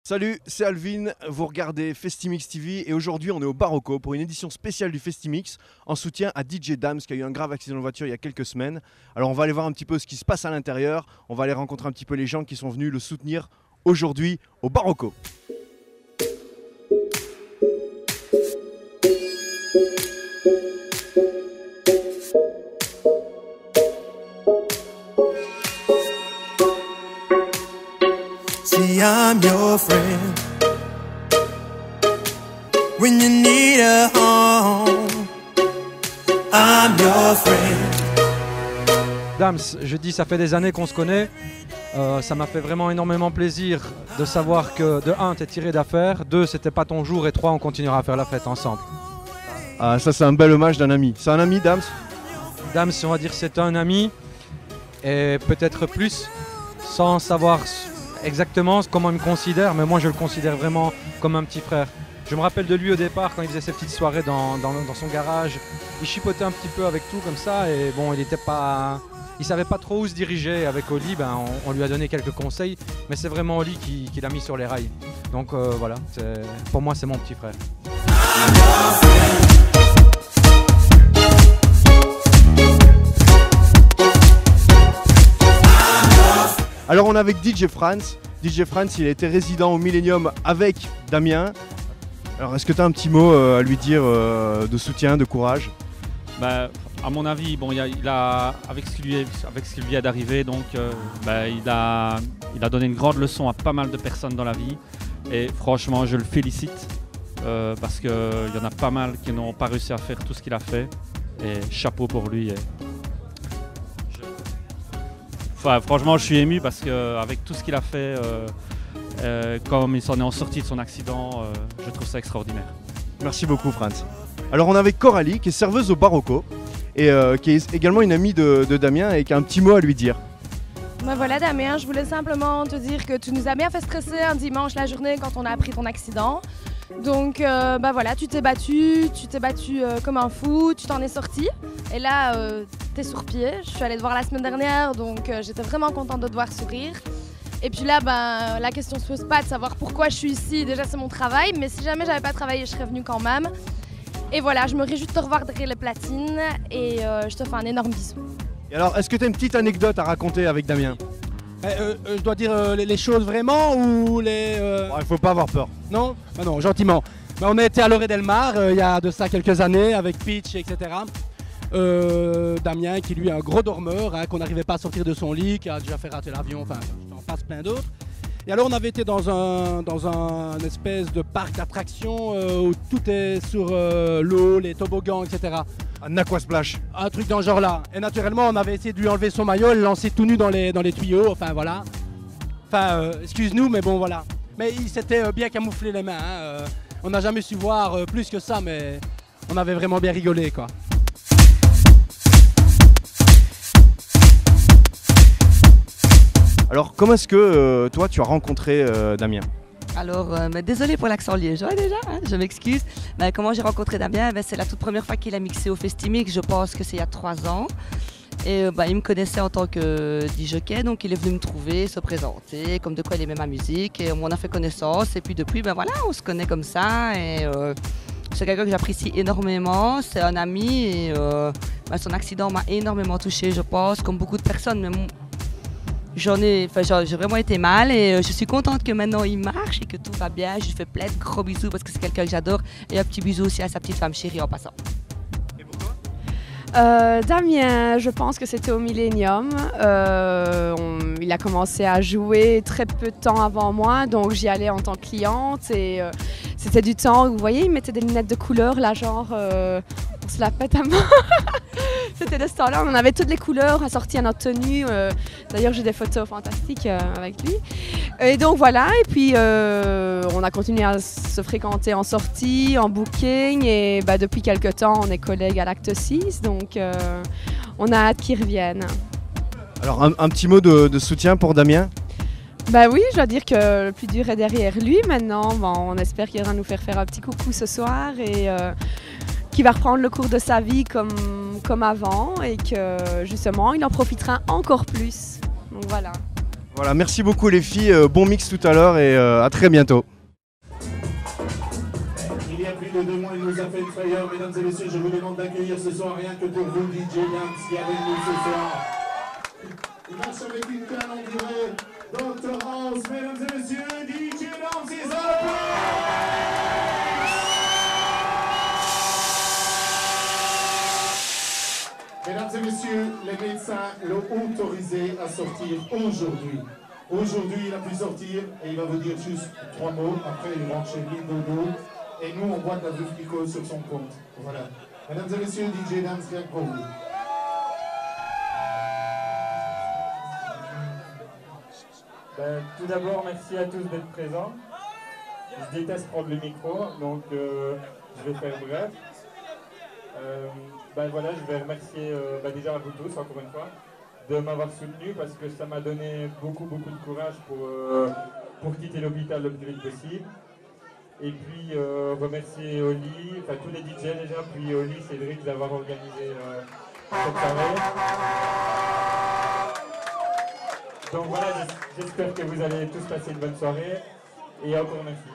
Salut, c'est Alvin, vous regardez Festimix TV et aujourd'hui on est au Barocco pour une édition spéciale du Festimix en soutien à DJ Dams qui a eu un grave accident de voiture il y a quelques semaines. Alors on va aller voir un petit peu ce qui se passe à l'intérieur, on va aller rencontrer un petit peu les gens qui sont venus le soutenir aujourd'hui au Barocco. See, I'm your friend when you need a home. I'm your friend. Dams, je dis ça fait des années qu'on se connaît. Ça m'a fait vraiment énormément plaisir de savoir que de 1, t'es tiré d'affaire, 2, c'était pas ton jour et 3, on continuera à faire la fête ensemble. Ah, ça c'est un bel hommage d'un ami. C'est un ami, Dams? Dams, on va dire c'est un ami et peut-être plus, sans savoir exactement comment il me considère, mais moi je le considère vraiment comme un petit frère. Je me rappelle de lui au départ quand il faisait ses petites soirées dans son garage. Il chipotait un petit peu avec tout comme ça et bon, il savait pas trop où se diriger avec Oli. On lui a donné quelques conseils, mais c'est vraiment Oli qui l'a mis sur les rails. Donc voilà, pour moi c'est mon petit frère. Alors on est avec DJ Franz. DJ Franz, il a été résident au Millennium avec Damien. Alors est-ce que tu as un petit mot à lui dire de soutien, de courage? À mon avis, bon, avec ce qui lui est d'arriver, donc il a donné une grande leçon à pas mal de personnes dans la vie. Et franchement, je le félicite parce qu'il y en a pas mal qui n'ont pas réussi à faire tout ce qu'il a fait. Et chapeau pour lui. Franchement, je suis ému parce qu'avec tout ce qu'il a fait, comme il s'en est en sorti de son accident, je trouve ça extraordinaire. Merci beaucoup, Franz. Alors on est avec Coralie qui est serveuse au Barocco et qui est également une amie de Damien et qui a un petit mot à lui dire. Voilà Damien, je voulais simplement te dire que tu nous as bien fait stresser un dimanche la journée quand on a appris ton accident. Donc voilà, tu t'es battu comme un fou, tu t'en es sorti. Et là, t'es sur pied. Je suis allée te voir la semaine dernière, donc j'étais vraiment contente de te voir sourire. Et puis là, la question se pose pas de savoir pourquoi je suis ici. Déjà, c'est mon travail, mais si jamais j'avais pas travaillé, je serais venue quand même. Et voilà, je me réjouis de te revoir derrière les platines et je te fais un énorme bisou. Et alors, est-ce que tu as une petite anecdote à raconter avec Damien? Je dois dire les choses vraiment ou les... Il faut pas avoir peur. Non? Non, gentiment. On a été à Loré del Mar il y a de ça quelques années avec Pitch, etc. Damien qui lui est un gros dormeur, qu'on n'arrivait pas à sortir de son lit, qui a déjà fait rater l'avion, enfin j'en passe plein d'autres. Et alors on avait été dans un espèce de parc d'attractions où tout est sur l'eau, les toboggans, etc. Un aquasplash. Un truc dans ce genre là. Et naturellement on avait essayé de lui enlever son maillot, le lancer tout nu dans les tuyaux, enfin voilà. Enfin excuse-nous mais bon voilà. Mais il s'était bien camouflé les mains. On n'a jamais su voir plus que ça mais on avait vraiment bien rigolé quoi. Alors comment est-ce que toi tu as rencontré Damien? Alors, désolé pour l'accent liégeois déjà, je m'excuse. Comment j'ai rencontré Damien? C'est la toute première fois qu'il a mixé au Festimix, je pense que c'est il y a 3 ans. Et il me connaissait en tant que DJ, donc il est venu me trouver, se présenter, comme de quoi il aimait ma musique. Et on a fait connaissance et puis depuis, voilà, on se connaît comme ça. Et c'est quelqu'un que j'apprécie énormément, c'est un ami et son accident m'a énormément touchée, je pense, comme beaucoup de personnes. Mais j'ai vraiment été mal et je suis contente que maintenant il marche et que tout va bien. Je lui fais plein de gros bisous parce que c'est quelqu'un que j'adore. Et un petit bisou aussi à sa petite femme chérie en passant. Et pourquoi? Damien, je pense que c'était au Millennium. Il a commencé à jouer très peu de temps avant moi, donc j'y allais en tant que cliente et c'était du temps où, vous voyez, il mettait des lunettes de couleur, là genre on se la pète à mort. C'était de ce temps-là, on en avait toutes les couleurs assorties à notre tenue. D'ailleurs, j'ai des photos fantastiques avec lui. Et donc voilà, et puis on a continué à se fréquenter en sortie, en booking. Et depuis quelques temps, on est collègues à l'Acte 6, donc on a hâte qu'il revienne. Alors un petit mot de soutien pour Damien? Oui, je dois dire que le plus dur est derrière lui maintenant. On espère qu'il va nous faire un petit coucou ce soir et qu'il va reprendre le cours de sa vie comme avant et que justement il en profitera encore plus. Donc voilà. Voilà, merci beaucoup les filles, bon mix tout à l'heure et à très bientôt. Il y a plus de 2 mois, il nous a fait une frayeur. Mesdames et messieurs, je vous demande d'accueillir ce soir, rien que pour vous, DJ Dams qui est avec nous ce soir. Il marche avec une canne, on dirait Dr House. Mesdames et messieurs, DJ Dams is up! Mesdames et messieurs, les médecins l'ont autorisé à sortir aujourd'hui. Aujourd'hui, il a pu sortir et il va vous dire juste 3 mots. Après, il rentre chez lui, dodo. Et nous, on boit de la Vuflico sur son compte. Voilà. Mesdames et messieurs, DJ Dams, rien que pour vous. Tout d'abord, merci à tous d'être présents. Je déteste prendre le micro, donc je vais faire bref. Voilà, je vais remercier déjà à vous tous, encore une fois, de m'avoir soutenu parce que ça m'a donné beaucoup de courage pour quitter l'hôpital le plus vite possible. Et puis remercier Oli, enfin tous les DJ déjà, puis Oli, Cédric d'avoir organisé cette soirée. Donc voilà, j'espère que vous allez tous passer une bonne soirée et encore merci.